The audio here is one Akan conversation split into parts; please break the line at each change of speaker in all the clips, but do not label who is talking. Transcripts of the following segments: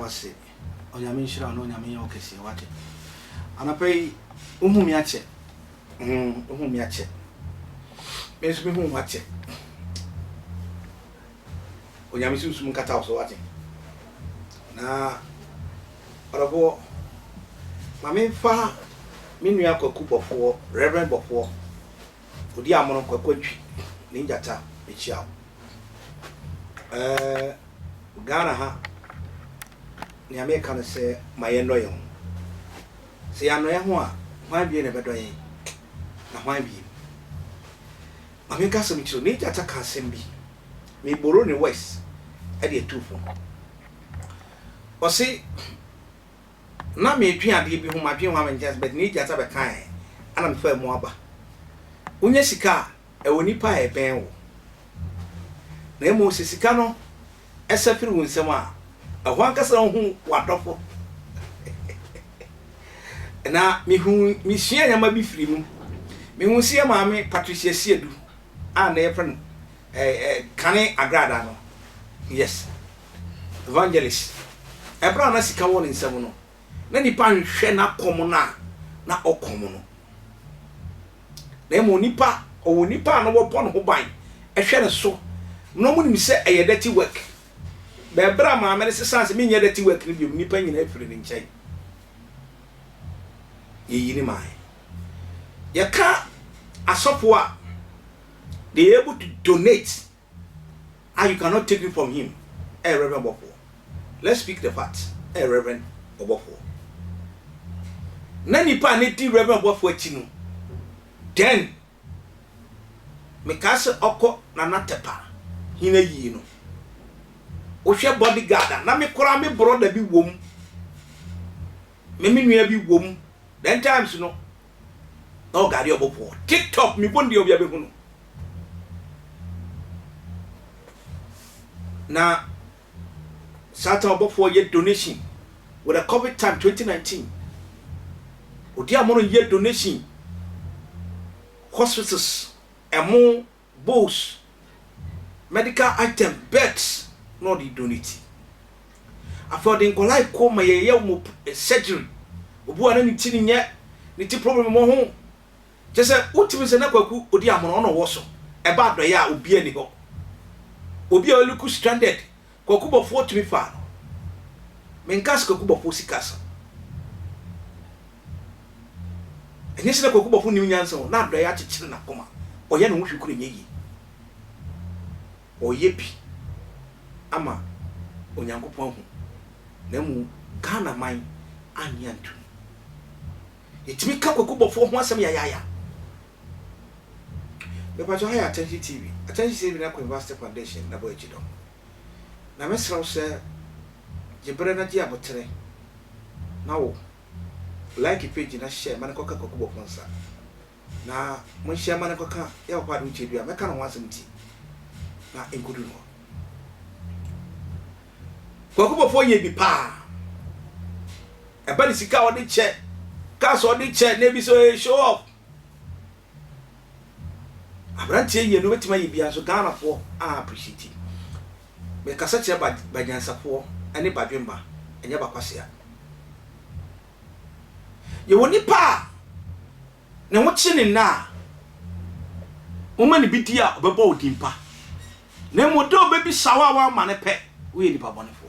wase onyame nshira no onyame ye okese wate anapai uhumi ache uhumi ache mesu hu wache onyame susum kata so wate na orabo mame fa minu akwaku bofo reverend bofo odi amono kwakwadwi ni njata echiawo Ghana ha ni America no se mayendo ye ho se ya no ye ho a hwan bie ne bedo ye na hwan bie America so mi chiro ni jata kan sem bi me boro ni west e de tufo o se na me twi ade bi ho ma twi ho ma njas but ni jata be kan ana me fa mu aba unye sika e woni pa e ben wo na emo sisika no esafiri wonsem a ahwan kasa hu wadofo na mi hia nyama bi firi mu mi hu sie maame Patricia Siedu a na yefren kane agrada no yes evangelist ebra na sika won nsem no na nipa nhwe na kom na okom no na emo nipa owo nipa na wo pon ho ban ehwe ne so no mu ni se dirty work be bra ma me se sanse me nya dirty work ni bi nipa nyina afiri ni nchai ye yini mai ya ka asofo a they able to donate and you cannot take it from him Reverend Bofo. Let's speak the facts. Reverend Bofo na nipa ne di Reverend Bofo achi no then me ka se okọ na natepa hina yi no o hwe bodyguard na me kora me brother bi wom me nua bi wom then times no no gari obopo TikTok me bondi obi abehu no na Satan obopo ye donation with a COVID time 2019 odi amono ye donation hospitals emo bowls medical item beds no the donate after the nkolai koma ye mo surgery obu ana ni ti nye ni ti problem mo ho je se utimi se na kwaku odi amono no wo so e ba do ya obi ani ho obi a luku stranded kwaku bofo timi fa no menkas kwaku bofo sikasa enye se na kwaku bofo ni nyansa na do ya chichire na koma oye no hwekuru nyeyi oyepi ama onyankopon hu na mu Ghana man anyantu etimi ka kwakubofo ho asem ya me pa jo haya Attention TV na University Foundation na boy chido na mesra se jebre na dia botere na wo like page na share man koka kwakubofo nsa na mo share man koka ya kwa du chedua me ka no wasem ti na enkudu no kwakubofo ye bi pa eba ni sika odi che ka so odi che na bi so show off abrantie ye no betima ye bia so Ghana fo appreciate me kasa che ba nyansa fo ani badwemba enya bakwasea ye woni pa ne wo chi ni na wo mani bidi a obebo odimpa na mo do bebi sawa wa ma ne pe wo ye nipa bonefo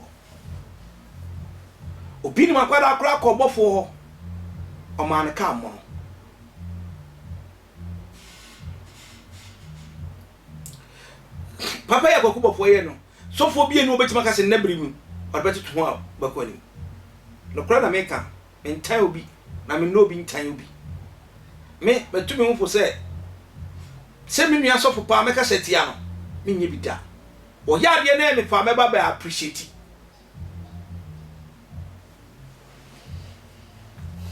obi ni makwada akora akobofo o ma ne ka mo papa ya kwakubofo ye no sofo bi enu obetima ka se nabri mu o beti to ho bakwani no kora na meka entai obi na me no obi ntai obi me betumi hu fo se me nua sofo pa meka se tia no me nye bida o ya de na me fa me ba appreciate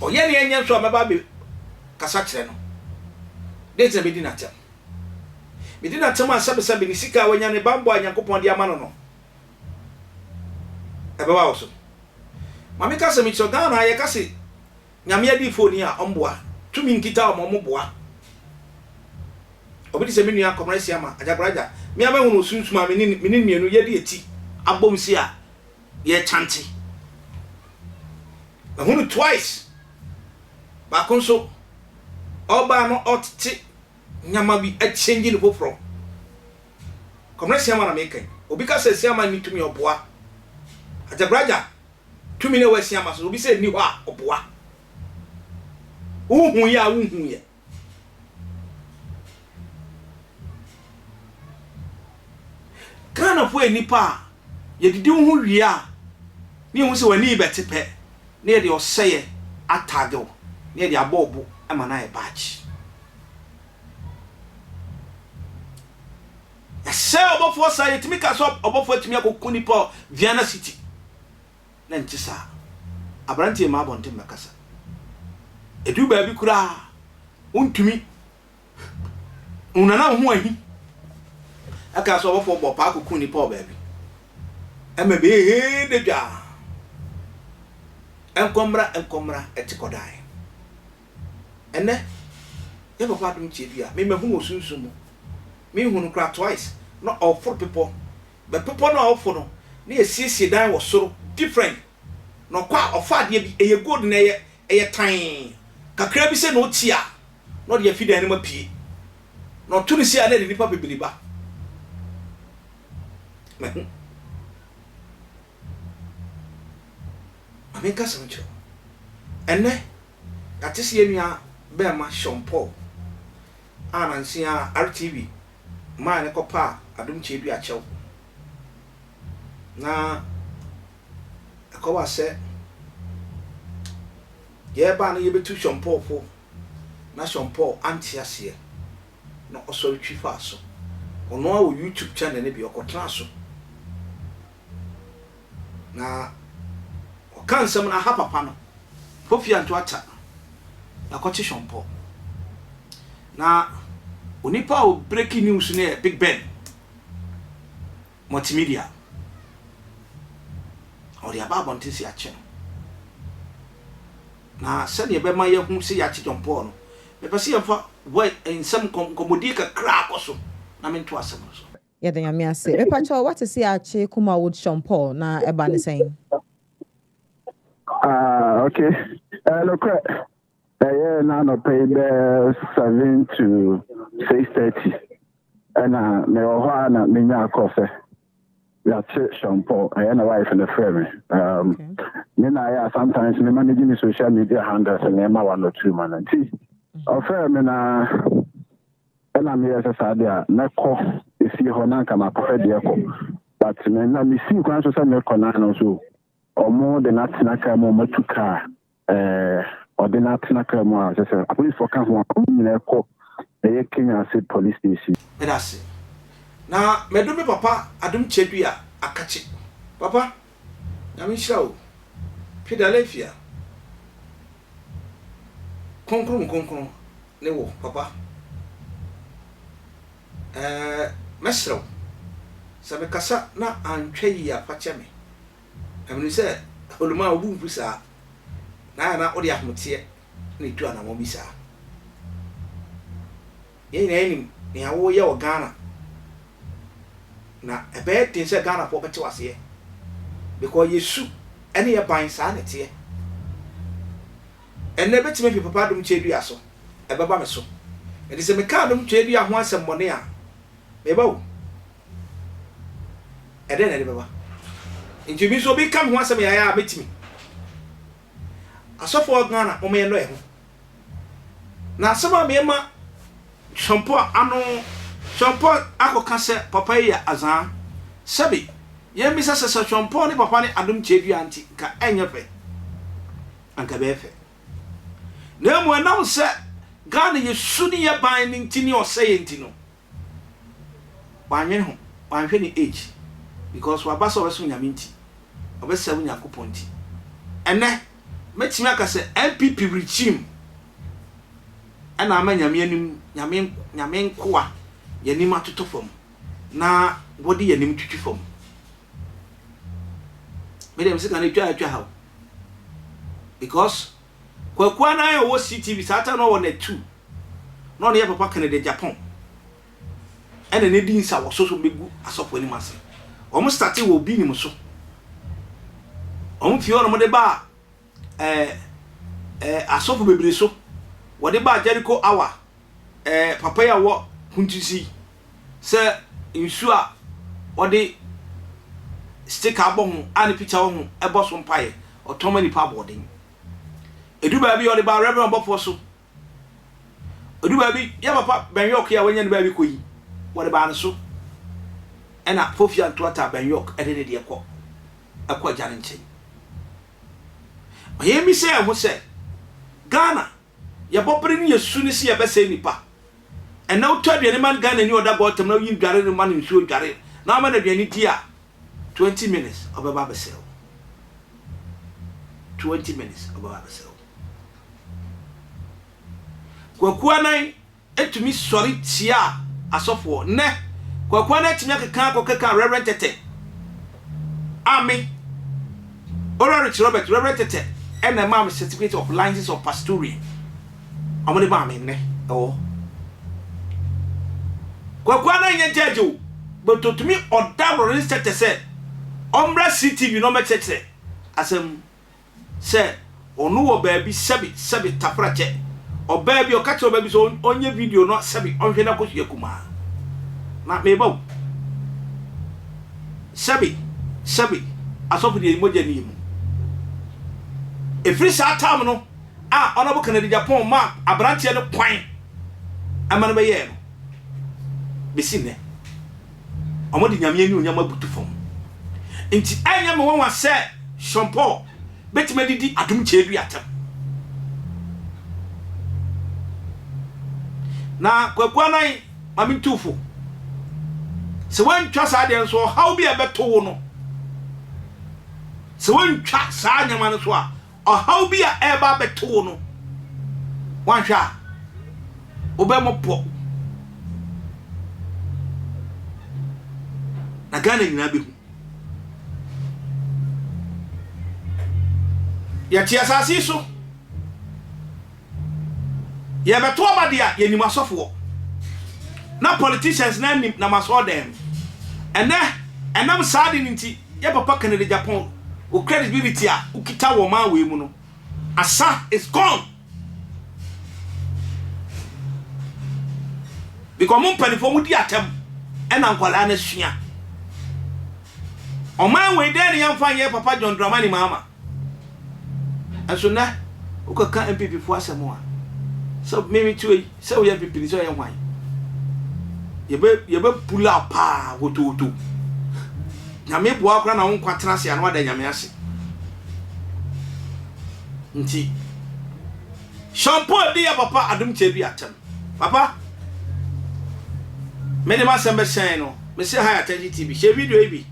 o ye ne enya so me ba be kasa kire no de te be di na tem medina tema sabe ni sika wanya ne bambo anyankopon de amano no ebe wa oso mame ka se mi cho Ghana ye ka se nyame adi foni a omboa tumi nkita o mo boa obi se menu akomresi ama ajabraja mi aba hunu sunsuma mini mienu ye de eti abom si a ye chante ehunu twice ba konso oba no otete nyama bi a change ni foforo komre sia ma na mekan obi ka se sia ma ni tumi oboa ajabraja tumi ne wa sia ma so obi se ni ho a oboa uhu ya kana fo enipa ye didi hu wia ni hu se wani betepe na ye de oseye atagel na ye de abobo ama na e bachi ya se obofo sa ye timi ka so obofo timi akokku nipa Viana City na ntisa abrantie ma abonte mekasa edu ba bi kura untumi unana ho ahi aka so obofo bo pa akokku nipa ba bi ema be he de dwa enkomra etikodai ene ye papa Adom Kyei Duah me mehu osunsumu me hunu kra twice no all for people but people no all for no na esiesie dan wo soro different no kwa ofa de bi eye gold na eye tan kakra bi se no tia no de afida ne mapie no to ni sia na de nipa bebiliba mehu America sancho ene atese enua be ma Sean Paul anansia RTV ma ne kopa Adom Kyei Duah achew na akowa se ye ba na ye betu Sean Paul fo na Sean Paul anti ase no osori twifa so ono a YouTube channel ne bi okotra so na kansam na ha papa no fofi anto ata na kwachi Sean Paul na onipa o breaking news ne Big Ben multimedia ori aba bontisi ache na se ne be ma ye hu se ya chi Sean Paul no me pese ye fa boy ensam komodi ka kra akoso na me nto asem so
ye den yame ase me pacho what is ya chi kuma with Sean Paul na eba ne sen
okay. Look, yeah, now no pay 7 to 6:30, and me ohana me nya kofe. Ya Sean Paul, I am a wife in the frame. Yeah, sometimes me managing the social media handles and me 1 or 2 man and see. Offer me na, and I'm here as a sadia. Na ko isi hona kama kofe diako, but me na me see kwanso sa me kona no so. Omo de natinaka mo matuka or the natinaka mo as I police for can ho nyina ko e Kenya State Police Station.
That's it. Na medo me papa Adom Kyei Duah akachi. Papa, na me shira o. Philadelphia. Konkron ne wo papa. Mesro. Sabe kasa na Antwi ya fache me. I say, Oluma Obu Pusa, na odi ahmotie na etu ana mo bisa. Ye na enim ne awo ye o Ghana. Na ebe tin say Ghana for beti wase. Because Yesu ene ye ban sa na tie. Ene beti me papa Adom Kyei Duah so. Ebe ba me so. E say me ka Adom Kyei Duah ho asem bone a. Me ba wo. E de na de baba. Inti bi so bi kam ho asem ya betimi asofo Ghana o me no e ho na asema me ma Sean Paul akoka se papa ya azan sabi ye mi se Sean Paul ni papa ni Adom Kyei Duah anti ka enye fe anka be fe na mo na se Ghana ye suni ye ban ni ntini o se ye ntino wanwen ho wanhwe ni age because wa basa obeso nyame nti obesa wu yakopon nti ene metimi aka se MPP regime ana ama nyame anim nyame nkoa yanim atoto fam na wodi yanim twitwi fam me dem se kan atwa ha because kwa na ya wo CTV sata no wona 2 no ne papa Canada Japan ene ne din sa wo so megu asofo ni mase omo start wo bi ni mo so omo fi ono mo de ba asofo bebre so wode ba Jericho hour papa ya wo huntisi se nsu a wode stick abon ani picture ho ebo so mpaye otoma ni pa boarding edu ba bi wode ba reverend bofo so edu ba bi ya papa benyok ya wanya ni ba bi koyi wode ba so ena fofia ntota benyok edede de ekọ jare nchen oyemi se ho se Ghana ya bopere ni yesu ni se ya bese nipa ena utwa de man Ghana ni oda bottom na yin dware ni man nsuo dware na ma na de ni dia 20 minutes obeba besel 20 minutes obeba besel kwakua nan etumi sori tia asofo ne kwakua na etumi akeka reverend tete ami Rich Robert reverend tete and a mom certificate of license of pastoring amone ba me ne kwakua na yen jeju but to me odabro tete say Ombra city you know me tete asem say onu wo baabi sebi taprache o baabi o kacho baabi so onye video no sebi onhwe na kosu yakuma na me bawo sebi asofu de moja ni mu efiri sa time no onabo Canada Japan ma abrantie no kwan amane be ye no besine omodi nyame ni onyama butu fom nti anya me won se Sean Paul betima didi Adom Kyei Duah atam na kwakua nan mami tufo se wan twa sa de so how be abeto wo no se wan twa sa nyama no so a how be eba beto wo no wan hwa obemo po na Ghana nyina behu ya tia asasi so ya beto abadia ya ni masofo na politicians na nim na maso dem enam saadi nti ya papa Canada Japan o credibility a ukita wo ma we mu no asa is gone because mon panifo mu di atam ena nkwala na sua o man we dey yan fan ye papa John Dramani mama aso na ukaka MPP fo asemo a so mimi tuwe so ye MPP so ye hwan yebe pula pa wototo nyame bo akra na won kwatena se anwa da nyame ase nti Sean Paul dia papa Adom Kyei Duah atam papa me de ma sembe sen no me se ha attention TV she video e bi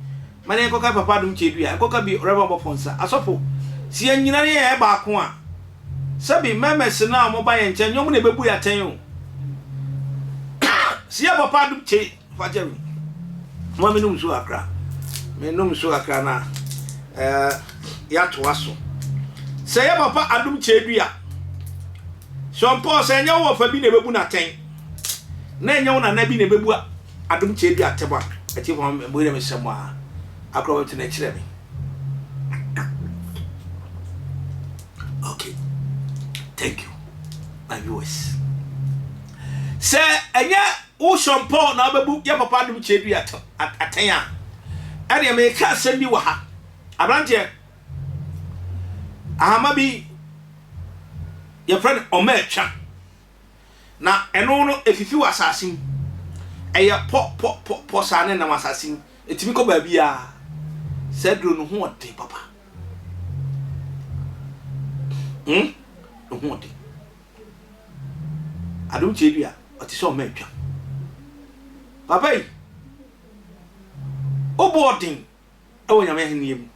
mane koka papa Adom Kyei Duah koka bi reba bo fonsa asofo si anyina ne ye ba ko a sabi memes na mo ba ye nchen nyom na bebu ya ten o si ya papa Adom Kyei fajeru mo me num so akra na ya to aso se ya papa Adom Kyei Duah Sean Paul se nya wo fa bi na bebu na ten na nya wo na bi na bebu Adom Kyei Duah ateba ati mo bo me semo a akro wo tena kire me. Okay, thank you my viewers. Se enya wo Sean Paul na bebu ya papa Adom Kyei Duah aten a ade me ka sem bi wa ha abrante ahama bi your friend omecha na eno no efifi wa asasin eye po sane na asasin etimi ko ba bia sedro no ho ode papa no ho ode Adom Kyei Duah oti so omecha papa yi obodin ewo nyame heniam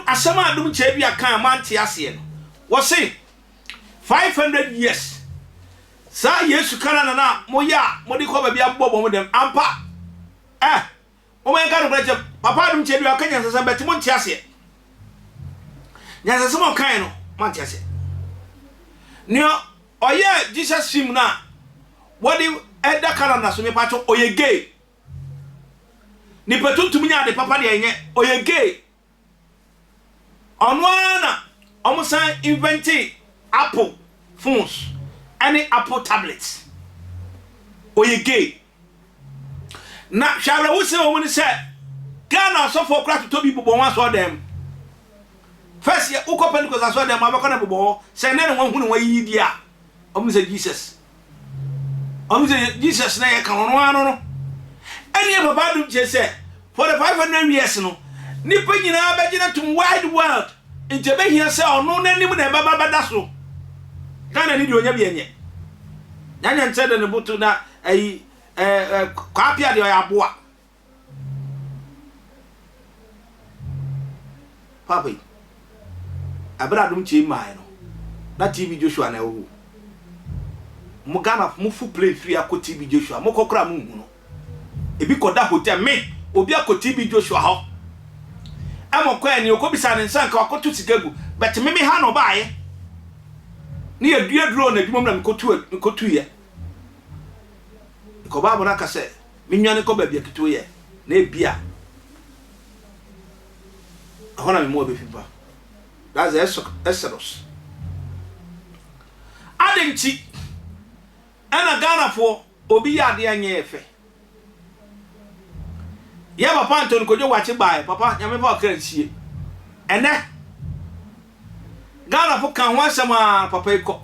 asama Adom Kyei Duah kan manti ase no wo se 500 years sa Yesu kana na moya modi ko ba bia bobo mo dem ampa o men kan breche papa Adom Kyei Duah kanya sasa beti mo nti ase nya sasa mo kan no manti ase nio oye Jesus film na wodi eda kana na so me pacho oye gay ni petuntum nya de papa de enye oye gay onwana omo san invent Apple phones any Apple tablets oye gay na shara wo se wo ni se Ghana so for crack to be bobo wan so dem first year uko Pentecost so dem abako na bobo se na won hunu wayi di a omo se Jesus na ye kan ono ano no eni e baba dum che se for the 500 years no nipa nyina abegina to wide world inte be hia se ono na nim na baba da so Ghana ni di onya bi enye nyanya ntede ne butu na ayi kwapia de oyaboa papi abra dum chi mai no na TV Joshua na wo mu Ghana mu fu play free akọ TV Joshua mu kokora mu hu no ebi koda hotel me obi akọ TV Joshua ho amokọ ani okobisa ne nsanka akoto sikagu but me ha no baaye ni edua duro na adwuma na mkotu ye ko babo na kase minwane ko babia kito ye na ebia ahona me mo be fifa that's Exodus adenti ana Ghana fo obi ya de anye efe ye papa Anton kojo wache bae papa nyame pa okranchie ene Ghana fo kan ho asema papa iko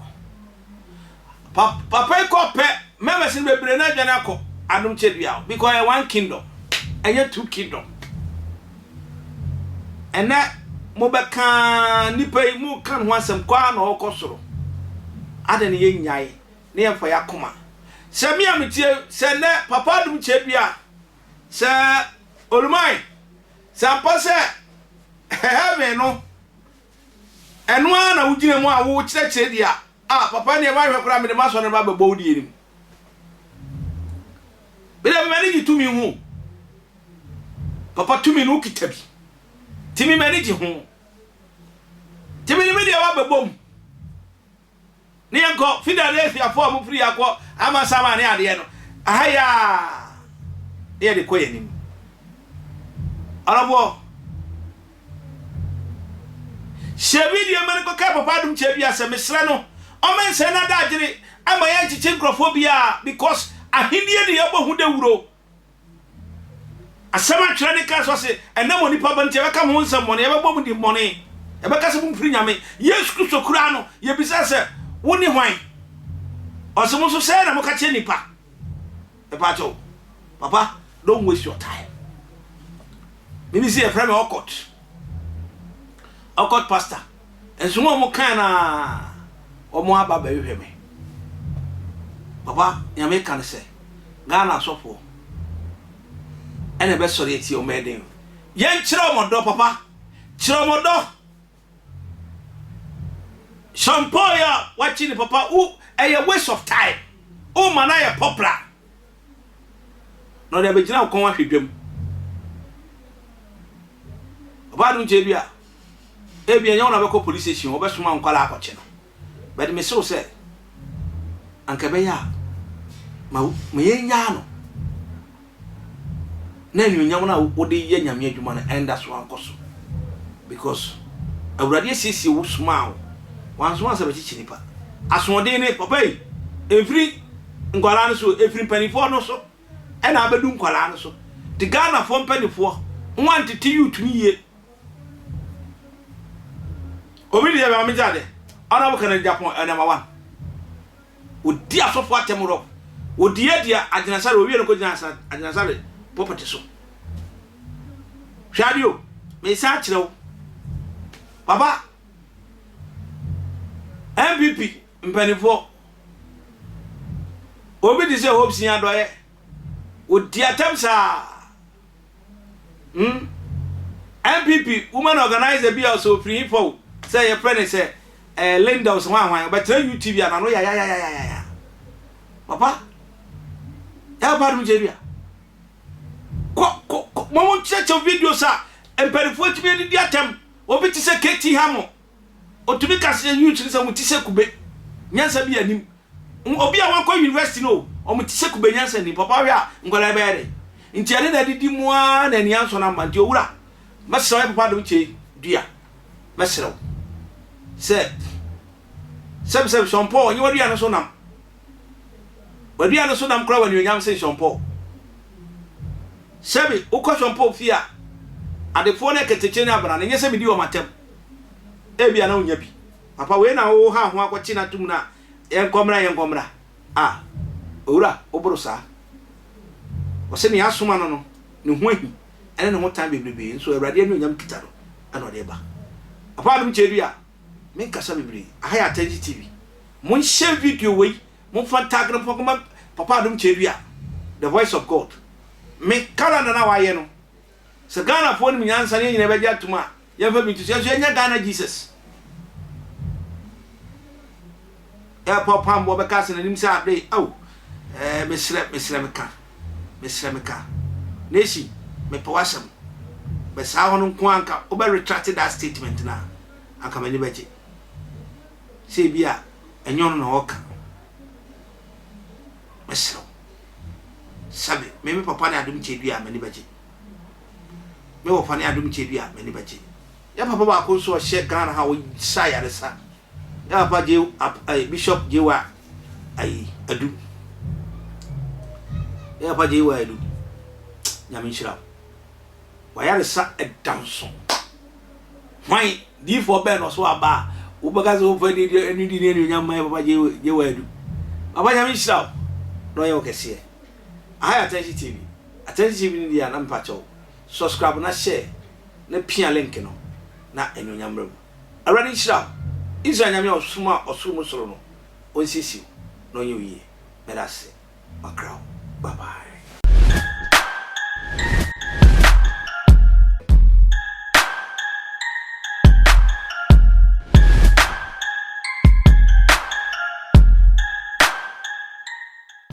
papa iko pe members be bre na dwane akọ Adom Kyei Duah because one kingdom and two kingdom and that mo be kan ni pe mu kan ho asem kwa na okosoro ade ne ye nyae ne ye fa yakoma se mi ametie se ne papa Adom Kyei Duah se olumai se apose heaven no enu ana wugire mu a wo kyerɛkyerɛ dia papa ne ba hwɛ kora me de maso ne ba bɛbɔ wudi enim bele me manage tumi hu papa tumi no kitabi timi manage hu timi ne me dia wa bɛbom ne yanko Philadelphia fo mu free akọ ama sama ne ade no ahaya ne de koye nim arabo shebi di amane ko ka papa Adom Kyei Duah se mesra no o men se na da agire ama ya nchichi nkrofobia because ahindie de yebo hu de wuro asama twere ne ka so se enamo nipa ba ntia beka mo nsam mo ne yebo mu di mone e beka se mu mfiri nyame Yesu Kristo kura no ye bisa se woni hwan o se mo so se na mo ka che nipa e pa cho papa don't waste your time maybe see a friend Okot pastor enso mo kan na omo aba ba hwehwe me papa nyame kan se Ghana sofo ene be sori eti o meden yen kire o modo papa kire o modo Sean Paul ya watching papa u a waste of time o mana ya popular no de be gina ko wa hwedwam papa Adom Kyei Duah ebi enya ona be ko police station obesoma nkwala akọche no but me so say anka be ya ma yenya no na ni nya na wo de ye nyame adwuma na enda so ankoso because awurade sisi wo suma wan so asa be chichinipa asode ne papa yi every nkwala no so every penifo no so e na abedu nkwala no so the Ghana for penifo want to you to me obi de ba mejade ana bo kan Japan number 1 odi asofo atemro odi adia aginasare owi no ko aginasare property so hwadio me sa kirew baba MVP mpanifo obi di se hope sia doye odi atemsa MPP woman organizer be also free for say your friend say Linda was one but tell you TV and no ya papa ya Adom Kyei Duah ko mo check video sa emperifo tibi di atem obi ti se KT hamo otumi ka se youth ni se mo ti se kube nyansa bi anim obi a wan ko university no o mo ti se kube nyansa ni papa wi a ngola be yare nti ade na didi mu a na ni anso na manti owura mesra papa Adom Kyei Duah mesra Say Sean Paul, you already understand them. But you understand them crowd when you yam say Sean Paul. Sebi, uko Sean Paul fear. At the phone kitchen abana, and yes, me do my temp. Ebi ana unyabi. Papa we na wo ha ho akwachi na tum na yen komra. Ah. Ora, obrosa. O se ne asoma no ne ho ahi. Ene ne ho tan bebrebe. So awrade anu nyam kita no. Ana de ba. Papa Adom Kyei Duah. Men kasa bebrebe. Aha Antwi TV. Mon share video we. Mon fan tag no Papa Adom Kyei Duah. The voice of God. Me kala na wa ye no. Se Ghana fo ni nyansa ne nyina be ja tuma. Ye fa mi tu se nya Ghana Jesus. Ya papa mbo be kasa na nim se ade. Aw. Mesre meka. Nesi me powasam. Be sa hono nko anka oba retract that statement na. Aka mani baje. Se bia enyo no oka. Mesro. Sabe, me papa na Adom Kyei Duah mani baje. Me wo fane Adom Kyei Duah mani baje. Ya papa ba ko so share Ghana ha wo sa ya resa. Ya papa je Bishop Jewa adu. Ya papa Jewa adu. Nyame nshira. Wa ya resa edanso. Why di for ben no so aba. Wo baga so fa ni nyama ya papa Jewa adu. Papa nyame nshira. No ye okese. I Antwi TV. Antwi TV ni dia na mpacho. Subscribe na share na pia link no na enu nyamrem. Already shira. Israel nyame osumo soro no. Onsisi no ye wie. Merase. Makrao. Bye bye.